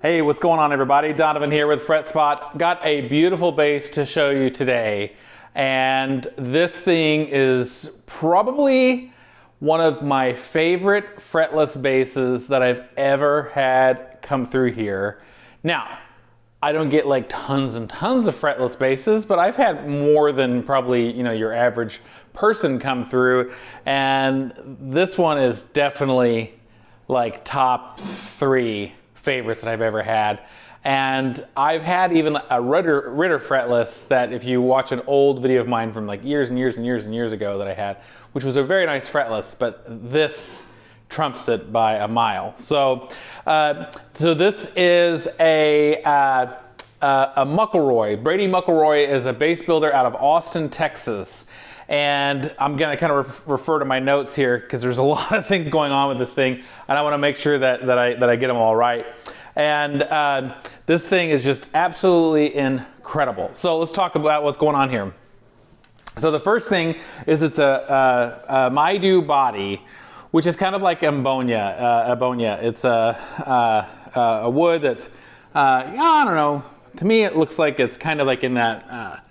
Hey, what's going on everybody? Donovan here with FretSpot. Got a beautiful bass to show you today. And this thing is probably one of my favorite fretless basses that I've ever had come through here. Now, I don't get like tons and tons of fretless basses, but I've had more than probably, your average person come through. And this one is definitely like top 3 favorites that I've ever had. And I've had even a Ritter fretless that if you watch an old video of mine from like years and years and years and years ago that I had, which was a very nice fretless, but this trumps it by a mile. So this is a Muckelroy. Brady Muckelroy is a bass builder out of Austin, Texas. And I'm gonna kind of refer to my notes here because there's a lot of things going on with this thing, and I want to make sure that I get them all right. And this thing is just absolutely incredible. So let's talk about what's going on here. So the first thing is it's a Maidou body, which is kind of like Ambonia. It's a wood that's I don't know. To me, it looks like it's kind of like in that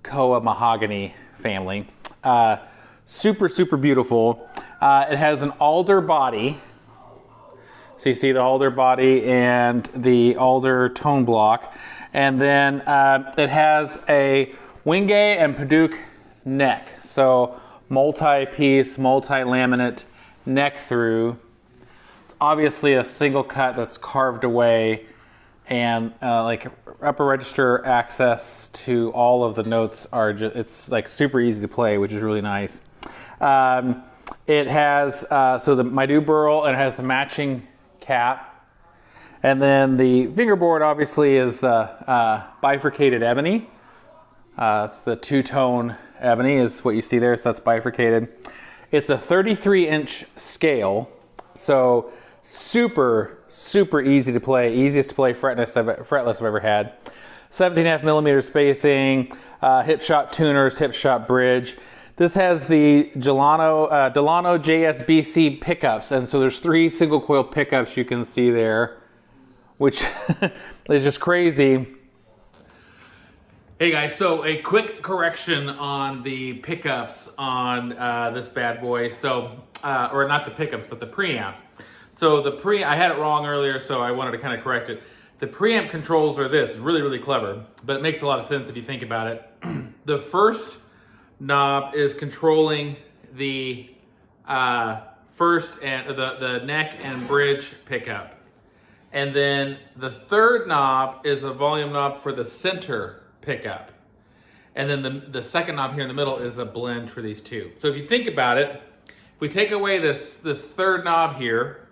Koa mahogany family. Super beautiful. It has an Alder body. So you see the Alder body and the Alder tone block. And then it has a wenge and padauk neck. So multi-piece, multi-laminate neck through. It's obviously a single cut that's carved away, and like upper register access to all of the notes are just, it's like super easy to play, which is really nice. It has, so the Maidou burl, and it has the matching cap. And then the fingerboard obviously is bifurcated ebony. It's the two-tone ebony is what you see there, so that's bifurcated. It's a 33-inch scale, so super easy to play, easiest to play fretless I've ever had. 17.5 millimeter spacing, Hipshot tuners, Hipshot bridge. This has the Delano jsbc pickups, and so there's 3 single coil pickups you can see there, which is just crazy. Hey guys, so a quick correction on the pickups on this bad boy. So, or not the pickups, but the preamp. So I had it wrong earlier, so I wanted to kind of correct it. The preamp controls are this, really clever, but it makes a lot of sense if you think about it. The first knob is controlling the first and the neck and bridge pickup. And then the third knob is a volume knob for the center pickup. And then the second knob here in the middle is a blend for these two. So if you think about it, if we take away this third knob here,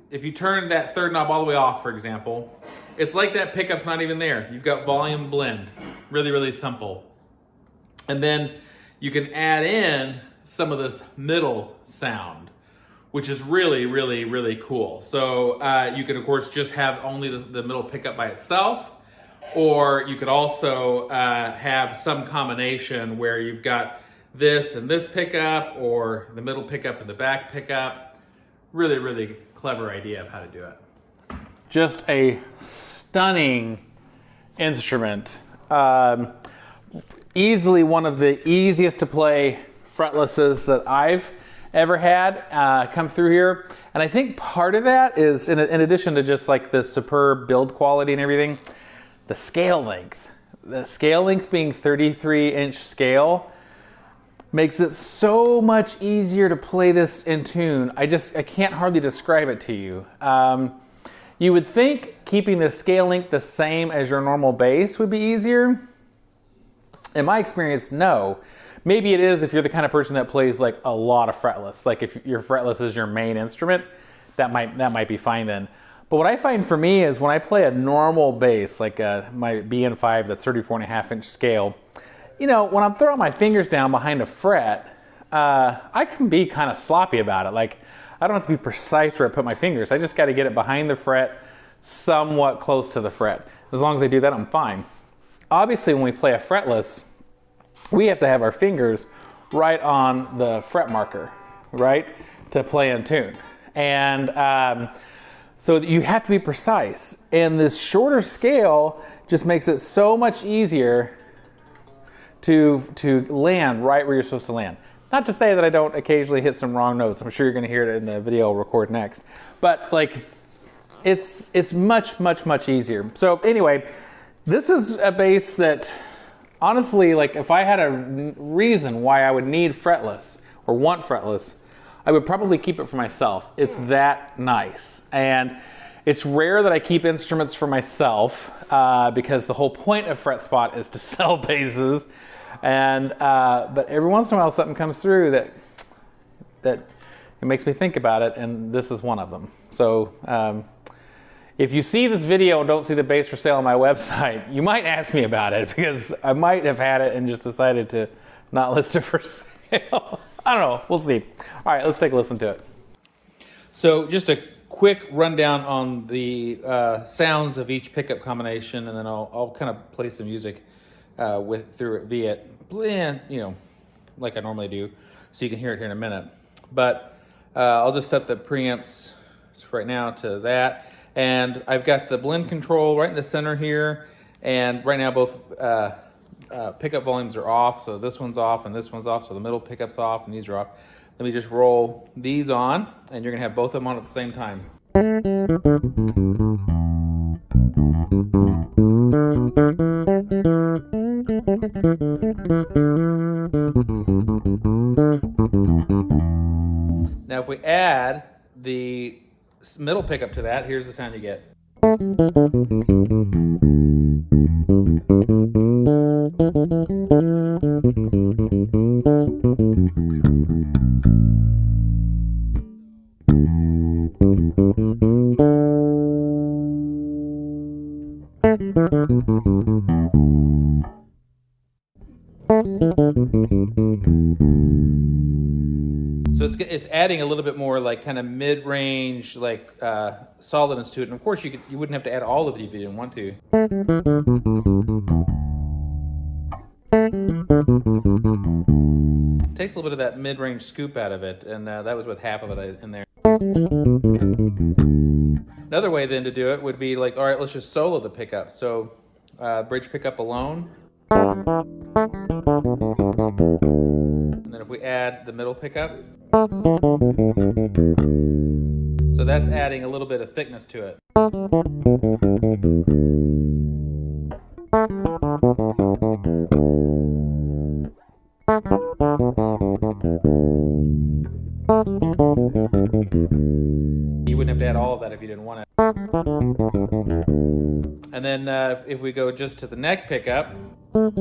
if you turn that third knob all the way off, for example, it's like that pickup's not even there. You've got volume blend, really simple. And then you can add in some of this middle sound, which is really cool. So you can of course just have only the middle pickup by itself, or you could also have some combination where you've got this and this pickup, or the middle pickup and the back pickup. Really clever idea of how to do it. Just a stunning instrument. Easily one of the easiest to play fretlesses that I've ever had come through here. And I think part of that is, in addition to just like the superb build quality and everything, the scale length. The scale length being 33-inch scale makes it so much easier to play this in tune. I can't hardly describe it to you. You would think keeping the scale length the same as your normal bass would be easier. In my experience, no. Maybe it is if you're the kind of person that plays like a lot of fretless. Like if your fretless is your main instrument, that might be fine then. But what I find for me is when I play a normal bass, like my BN5 that's 34.5-inch scale, when I'm throwing my fingers down behind a fret, I can be kind of sloppy about it. Like, I don't have to be precise where I put my fingers. I just got to get it behind the fret, somewhat close to the fret. As long as I do that, I'm fine. Obviously, when we play a fretless, we have to have our fingers right on the fret marker, right, to play in tune. And So you have to be precise. And this shorter scale just makes it so much easier to land right where you're supposed to land. Not to say that I don't occasionally hit some wrong notes. I'm sure you're going to hear it in the video I'll record next. But like, it's much, much, much easier. So anyway, this is a bass that honestly, like if I had a reason why I would need fretless or want fretless, I would probably keep it for myself. It's that nice. And it's rare that I keep instruments for myself because the whole point of FretSpot is to sell basses. And but every once in a while something comes through that it makes me think about it, and this is one of them. So if you see this video and don't see the bass for sale on my website, you might ask me about it because I might have had it and just decided to not list it for sale. I don't know, we'll see. All right, let's take a listen to it. So just a quick rundown on the sounds of each pickup combination, and then I'll kind of play some music through it via it, you know, like I normally do, so you can hear it here in a minute. But I'll just set the preamps right now to that, and I've got the blend control right in the center here, and right now both pickup volumes are off, so this one's off and this one's off, so the middle pickup's off and these are off. Let me just roll these on, and you're gonna have both of them on at the same time. Now if we add the middle pickup to that, here's the sound you get. So it's adding a little bit more like kind of mid-range, like solidness to it. And of course you wouldn't have to add all of it if you didn't want to. It takes a little bit of that mid-range scoop out of it, and that was with half of it in there. Another way then to do it would be like, all right, let's just solo the pickup. So bridge pickup alone. And then if we add the middle pickup, so that's adding a little bit of thickness to it. You wouldn't have to add all of that if you didn't want it. And then if we go just to the neck pickup, kind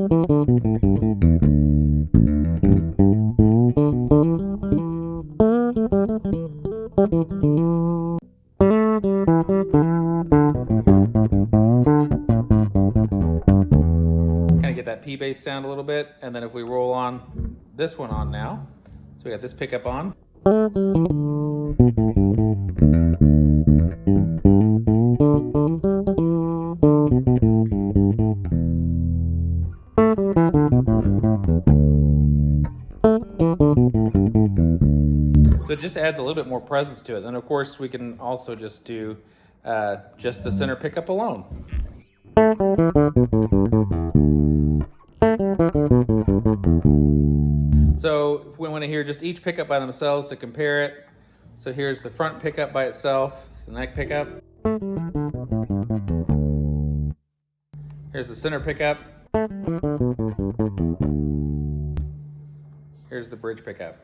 of get that P bass sound a little bit. And then if we roll on this one on now, so we got this pickup on. So it just adds a little bit more presence to it. And of course we can also just do just the center pickup alone. So if we want to hear just each pickup by themselves to compare it, so here's the front pickup by itself, it's the neck pickup. Here's the center pickup. Here's the bridge pickup.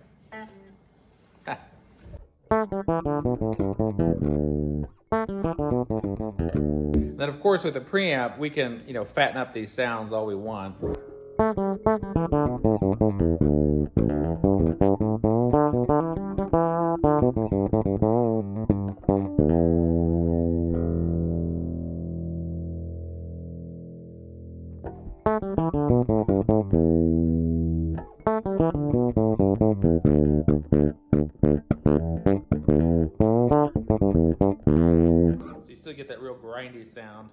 Then of course with the preamp we can, you know, fatten up these sounds all we want. So you still get that real grindy sound,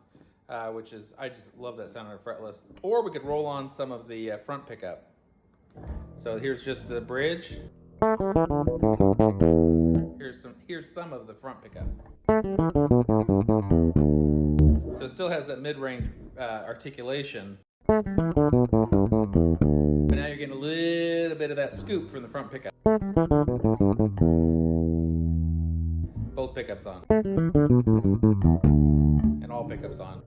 which is, I just love that sound on a fretless. Or we could roll on some of the front pickup. So here's just the bridge. Here's some of the front pickup. So it still has that mid-range articulation, but now you're getting a little bit of that scoop from the front pickup. Both pickups on, and all pickups on.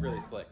Really slick.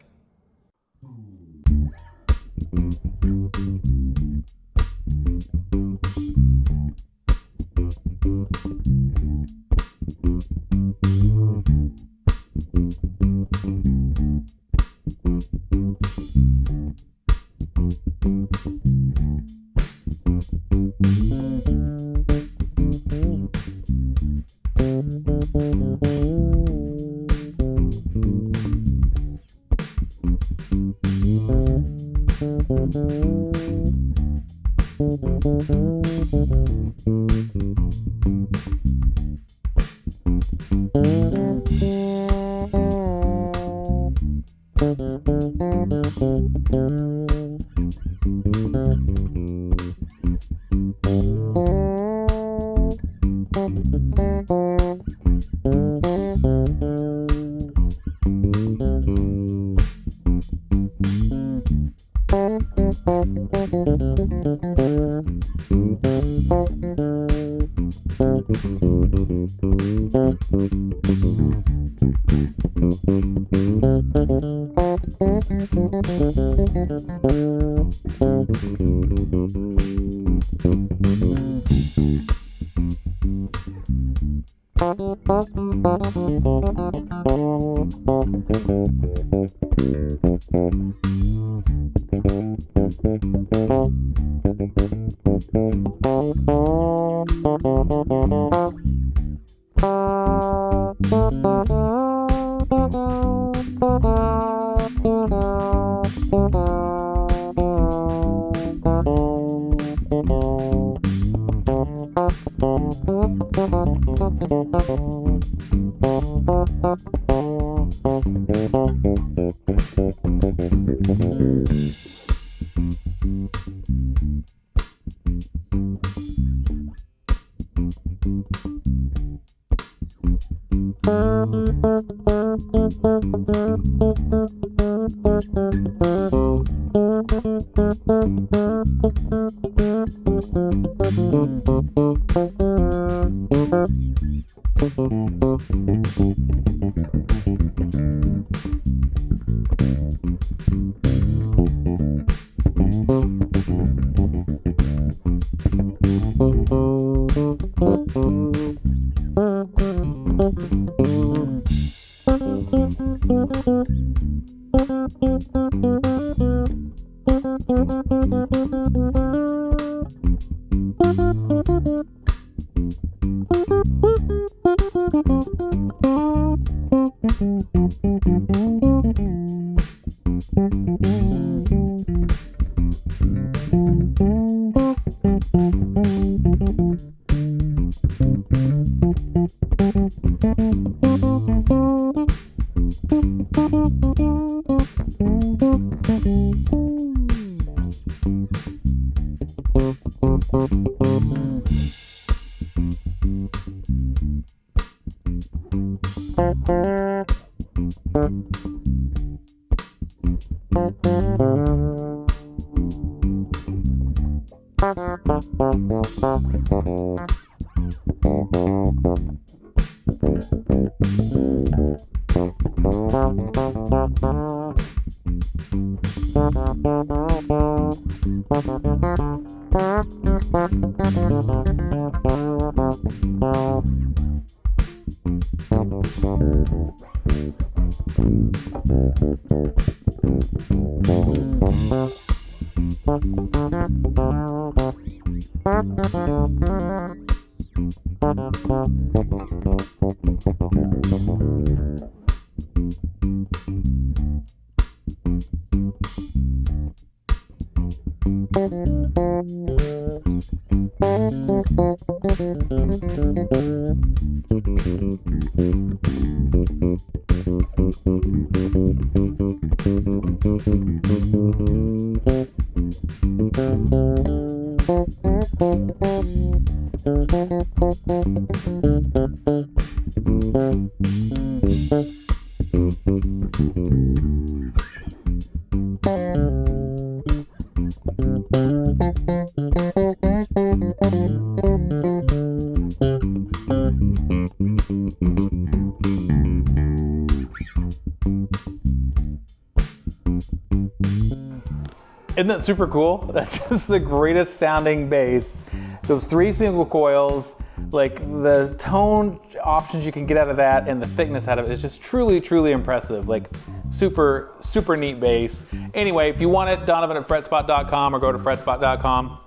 Isn't that super cool? That's just the greatest sounding bass. Those 3 single coils, like the tone options you can get out of that and the thickness out of it is just truly, truly impressive. Like super, super neat bass. Anyway, if you want it, Donovan at FretSpot.com or go to FretSpot.com.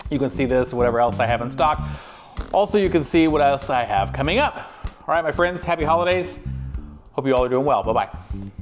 You can see this, whatever else I have in stock. Also, you can see what else I have coming up. All right, my friends, happy holidays. Hope you all are doing well. Bye-bye.